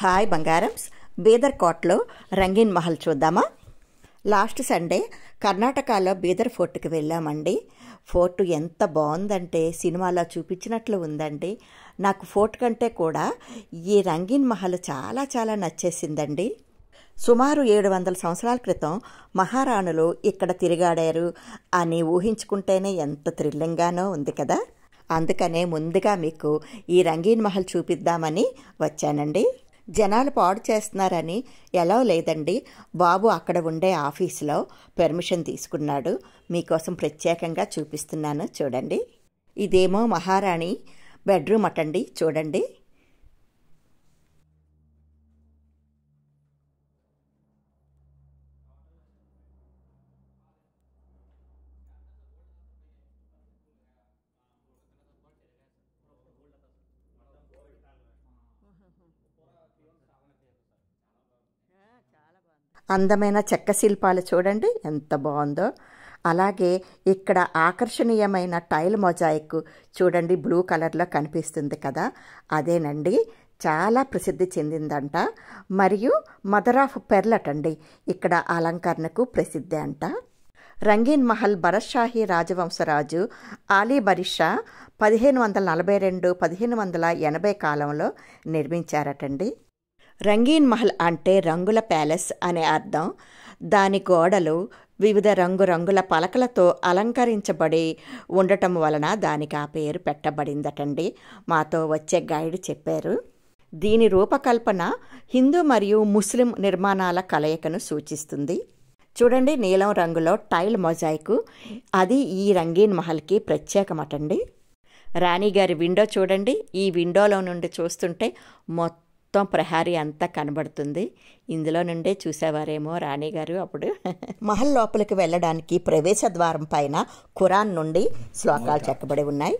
Hi బంగారమ్స్, Bidar కోటలో రంగీన్ మహల్ చూద్దామా? Last Sunday కర్ణాటకలో బీదర్ ఫోర్ట్కి వెళ్ళామండి. ఫోర్ట్ ఎంత బాగుందంటే సినిమాలో చూపించినట్లు ఉందండి. నాకు ఫోర్ట్ కంటే కూడా ఈ రంగీన్ మహల్ చాలా చాలా నచ్చేసిందండి. సుమారు 700 సంవత్సరాల క్రితం మహారాణులు ఇక్కడ తిరిగాడారు అని ఊహించుకుంటేనే ఎంత థ్రిల్లింగ్గానో ఉంది కదా. అందుకనే ముందుగా మీకు ఈ రంగీన్ మహల్ చూపిద్దామని వచ్చానండి. జనాలు పాడు చేస్తున్నారని ఎలా లేదండి, బాబు అక్కడ ఉండే ఆఫీసులో పర్మిషన్ తీసుకున్నాడు. మీకోసం ప్రత్యేకంగా చూపిస్తున్నాను చూడండి. ఇదేమో మహారాణి బెడ్రూమ్ అటండి, చూడండి. అందమైన చెక్క శిల్పాలు చూడండి ఎంత బాగుందో. అలాగే ఇక్కడ ఆకర్షణీయమైన టైల్ మొజాయిక్ చూడండి, బ్లూ కలర్లో కనిపిస్తుంది కదా, అదేనండి చాలా ప్రసిద్ధి చెందిందంట. మరియు మదర్ ఆఫ్ పెర్ల్ అటండి ఇక్కడ అలంకరణకు ప్రసిద్ధి అంట. రంగీన్ మహల్ భరత్షాహి రాజవంశరాజు ఆలీ బరిషా 1542-1580 కాలంలో నిర్మించారటండి. రంగీన్ మహల్ అంటే రంగుల ప్యాలెస్ అనే అర్థం. దాని గోడలు వివిధ రంగురంగుల పలకలతో అలంకరించబడి ఉండటం వలన దానికి ఆ పేరు పెట్టబడిందటండి. మాతో వచ్చే గైడ్ చెప్పారు. దీని రూపకల్పన హిందూ మరియు ముస్లిం నిర్మాణాల కలయికను సూచిస్తుంది. చూడండి, నీలం రంగులో టైల్ మొజాయిక్, అది ఈ రంగీన్ మహల్కి ప్రత్యేకమటండి. రాణిగారి విండో చూడండి. ఈ విండోలో నుండి చూస్తుంటే మొత్తం ప్రహారీ అంతా కనబడుతుంది. ఇందులో నుండే చూసేవారేమో రాణిగారు అప్పుడు. మహల్ లోపలికి వెళ్ళడానికి ప్రవేశ ద్వారం పైన ఖురాన్ నుండి శ్లోకాలు చెక్కబడి ఉన్నాయి.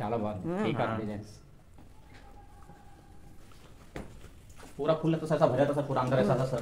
చాలా బాగుంది. पूरा फूल तो ऐसा भरा था सर, पूरा अंदर ऐसा था सर,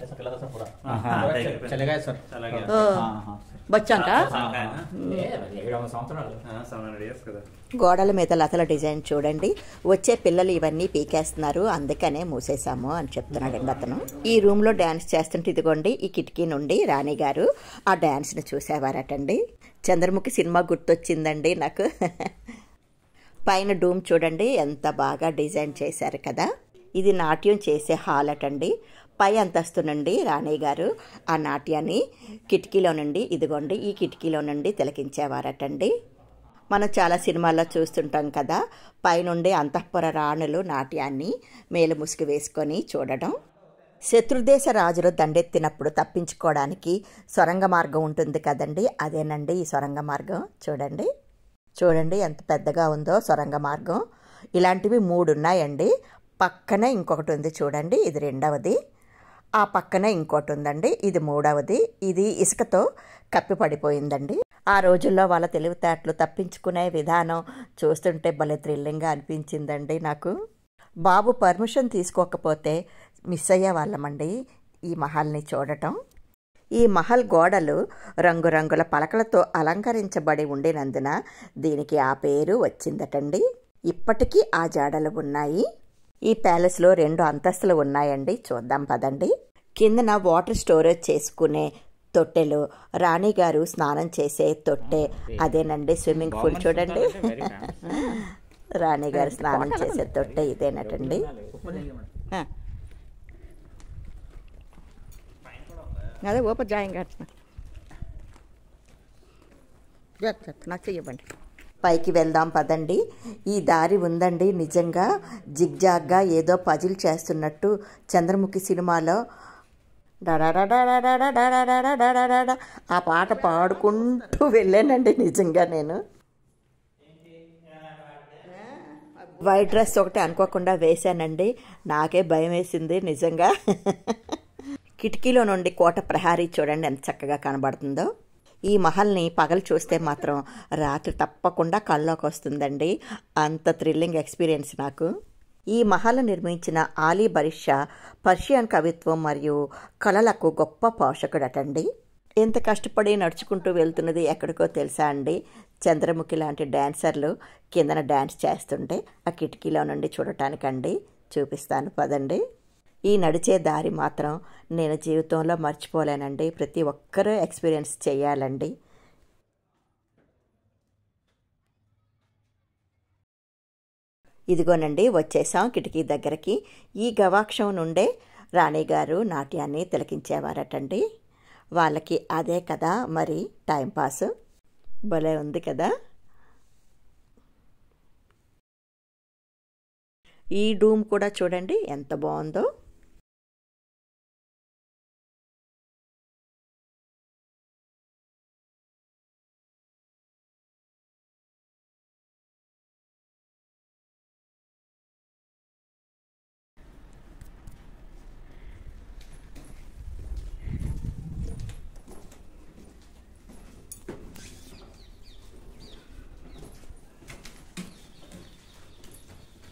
ऐसा कलर था सर पूरा। चले गए सर, चला गया। बच्चा का గోడల మీద లతల డిజైన్ చూడండి. వచ్చే పిల్లలు ఇవన్నీ పీకేస్తున్నారు, అందుకనే మూసేశాము అని చెప్తున్నాడండి అతను. ఈ రూమ్లో డ్యాన్స్ చేస్తుంటే ఇదిగోండి ఈ కిటికీ నుండి రాణి గారు ఆ డ్యాన్స్ని చూసేవారటండి. చంద్రముఖి సినిమా గుర్తొచ్చిందండి నాకు. పైన డూమ్ చూడండి ఎంత బాగా డిజైన్ చేశారు కదా. ఇది నాట్యం చేసే హాల్ అటండి. పై అంతస్తు నుండి రాణి గారు ఆ నాట్యాన్ని కిటికీలో నుండి ఇదిగోండి ఈ కిటికీలో నుండి తిలకించేవారటండి. మనం చాలా సినిమాల్లో చూస్తుంటాం కదా, పైనుండి అంతఃపుర రాణులు నాట్యాన్ని మేలు ముసుగు వేసుకొని చూడడం. శత్రుదేశ రాజులు దండెత్తినప్పుడు తప్పించుకోవడానికి సొరంగ మార్గం ఉంటుంది కదండి, అదేనండి ఈ సొరంగ మార్గం. చూడండి చూడండి ఎంత పెద్దగా ఉందో సొరంగ మార్గం. ఇలాంటివి 3 ఉన్నాయండి. పక్కనే ఇంకొకటి ఉంది చూడండి, ఇది 2వది. ఆ పక్కనే ఇంకోటి ఉందండి, ఇది 3వది. ఇది ఇసుకతో కప్పి పడిపోయిందండి. ఆ రోజుల్లో వాళ్ళ తెలివితేటలు తప్పించుకునే విధానం చూస్తుంటే భలే థ్రిల్లింగ్గా అనిపించిందండి నాకు. బాబు పర్మిషన్ తీసుకోకపోతే మిస్ అయ్యే వాళ్ళమండి ఈ మహల్ని చూడటం. ఈ మహల్ గోడలు రంగురంగుల పలకలతో అలంకరించబడి ఉండినందున దీనికి ఆ పేరు వచ్చిందటండి. ఇప్పటికీ ఆ జాడలు ఉన్నాయి. ఈ ప్యాలెస్లో 2 అంతస్తులు ఉన్నాయండి, చూద్దాం పదండి. కిందన వాటర్ స్టోరేజ్ చేసుకునే తొట్టెలు, రాణిగారు స్నానం చేసే తొట్టె, అదేనండి స్విమ్మింగ్ పూల్. చూడండి రాణిగారు స్నానం చేసే తొట్టె ఇదేనటండి. అదే ఓపెన్ జాయింగ్ నాకు చెయ్యబండి. పైకి వెళ్దాం పదండి. ఈ దారి ఉందండి నిజంగా జిగ్జాగ్గా ఏదో పజిల్ చేస్తున్నట్టు చంద్రముఖి సినిమాలో ఆ పాట పాడుకుంటూ వెళ్ళానండి నిజంగా నేను. వైట్ డ్రెస్ ఒకటి అనుకోకుండా వేశానండి, నాకే భయం వేసింది నిజంగా. కిటికీలో నుండి కోట ప్రహారీ చూడండి ఎంత చక్కగా కనబడుతుందో. ఈ మహల్ని పగలు చూస్తే మాత్రం రాత్రి తప్పకుండా కళ్ళలోకి వస్తుందండి, అంత థ్రిల్లింగ్ ఎక్స్పీరియన్స్ నాకు. ఈ మహల్ నిర్మించిన ఆలీ బరిషా పర్షియన్ కవిత్వం మరియు కళలకు గొప్ప పోషకుడటండి. ఎంత కష్టపడి నడుచుకుంటూ వెళ్తున్నది ఎక్కడికో తెలుసా అండి? చంద్రముఖి లాంటి డ్యాన్సర్లు కిందన డ్యాన్స్ చేస్తుంటే ఆ కిటికీలో నుండి చూడటానికండి. చూపిస్తాను పదండి. ఈ నడిచే దారి మాత్రం నేను జీవితంలో మర్చిపోలేనండి. ప్రతి ఒక్కరూ ఎక్స్పీరియన్స్ చేయాలండి. ఇదిగోనండి వచ్చేసాం కిటికీ దగ్గరికి. ఈ గవాక్షం నుండే రాణిగారు నాట్యాన్ని తిలకించేవారటండి. వాళ్ళకి అదే కదా మరి టైంపాస్. భలే ఉంది కదా. ఈ రూమ్ కూడా చూడండి ఎంత బాగుందో.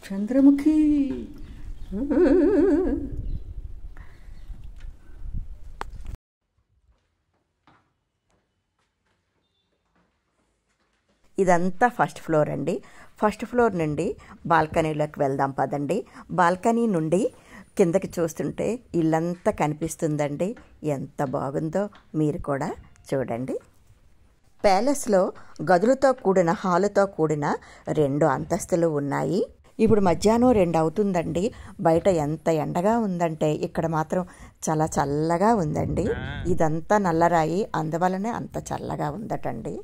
చంద్రముఖి ఇదంతా ఫస్ట్ ఫ్లోర్ అండి. ఫస్ట్ ఫ్లోర్ నుండి బాల్కనీలోకి వెళ్దాం పదండి. బాల్కనీ నుండి కిందకి చూస్తుంటే ఇల్లంతా కనిపిస్తుందండి. ఎంత బాగుందో మీరు కూడా చూడండి. ప్యాలెస్లో గదులతో కూడిన హాలుతో కూడిన 2 అంతస్తులు ఉన్నాయి. ఇప్పుడు మధ్యాహ్నం 2 అవుతుందండి. బయట ఎంత ఎండగా ఉందంటే ఇక్కడ మాత్రం చాలా చల్లగా ఉందండి. ఇదంతా నల్లరాయి, అందువలనే అంత చల్లగా ఉందటండి.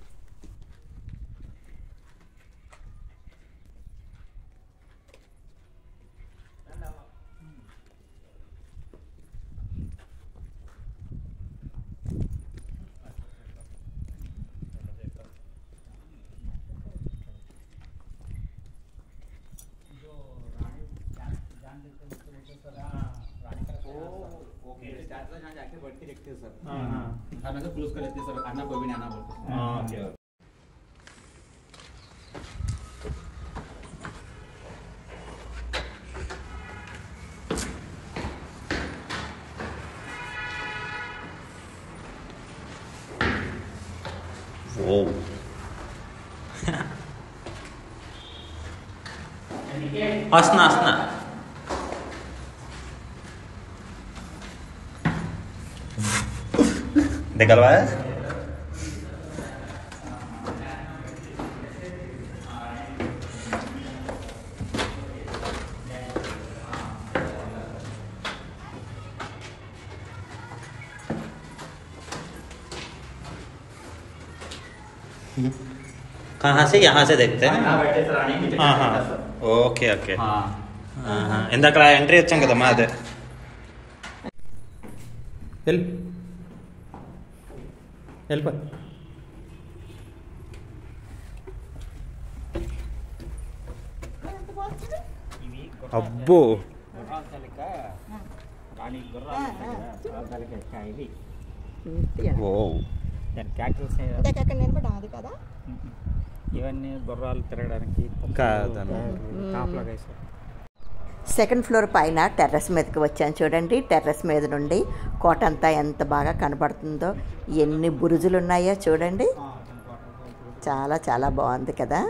వస్తున్నా దిగలవా? कहाँ से? यहाँ से देखते हैं. हाँ हाँ ఓకే ఓకే. ఇందాక ఎంట్రీ వచ్చాం కదా మా అదే. వెళ్ళిపో. అబ్బో ఇవన్నీ గుర్రాలు తిరగడానికి సెకండ్ ఫ్లోర్ పైన టెర్రస్ మీదకి వచ్చాను చూడండి. టెర్రస్ మీద నుండి కోట అంతా ఎంత బాగా కనబడుతుందో, ఎన్ని బురుజులు ఉన్నాయో చూడండి. చాలా చాలా బాగుంది కదా.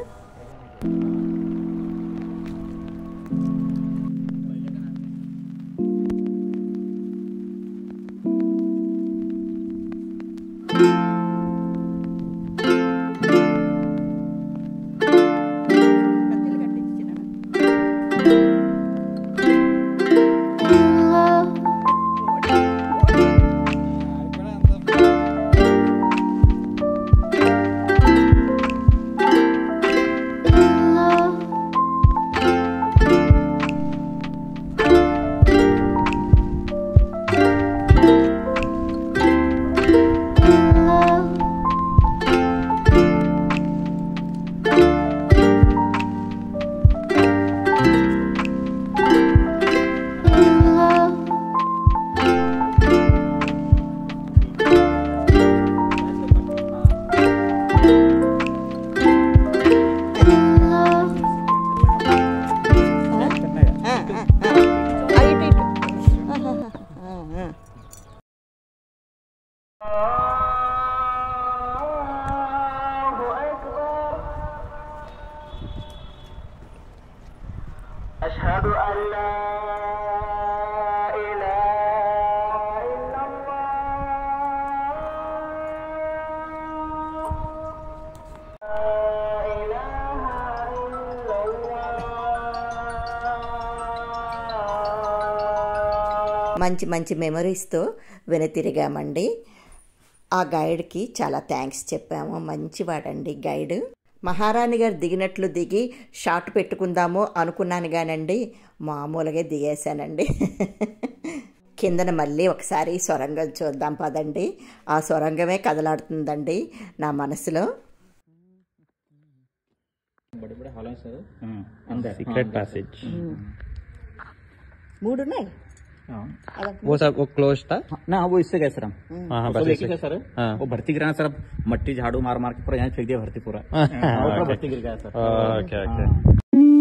మంచి మంచి మెమరీస్తో వెనుతిరిగామండి. ఆ గైడ్కి చాలా థ్యాంక్స్ చెప్పాము. మంచివాడండి గైడ్. మహారాణి గారు దిగినట్లు దిగి షాట్ పెట్టుకుందాము అనుకున్నాను కానండి, మామూలుగా దిగేశానండి. కిందన మళ్ళీ ఒకసారి సొరంగం చూద్దాం పదండి. ఆ సొరంగమే కదలాడుతుందండి నా మనసులో. सीक्रेट पैसेज 3 ఉన్నాయి. वो सब वो क्लोज था ना, वो इससे गए सर हम। हाँ, उसको लेके गए सर, वो भर्ती गिरा सर, मट्टी झाड़ू मार मार के पूरा यहाँ फेंक दिया भर्ती पूरा, भर्ती गिर गया सर। Okay okay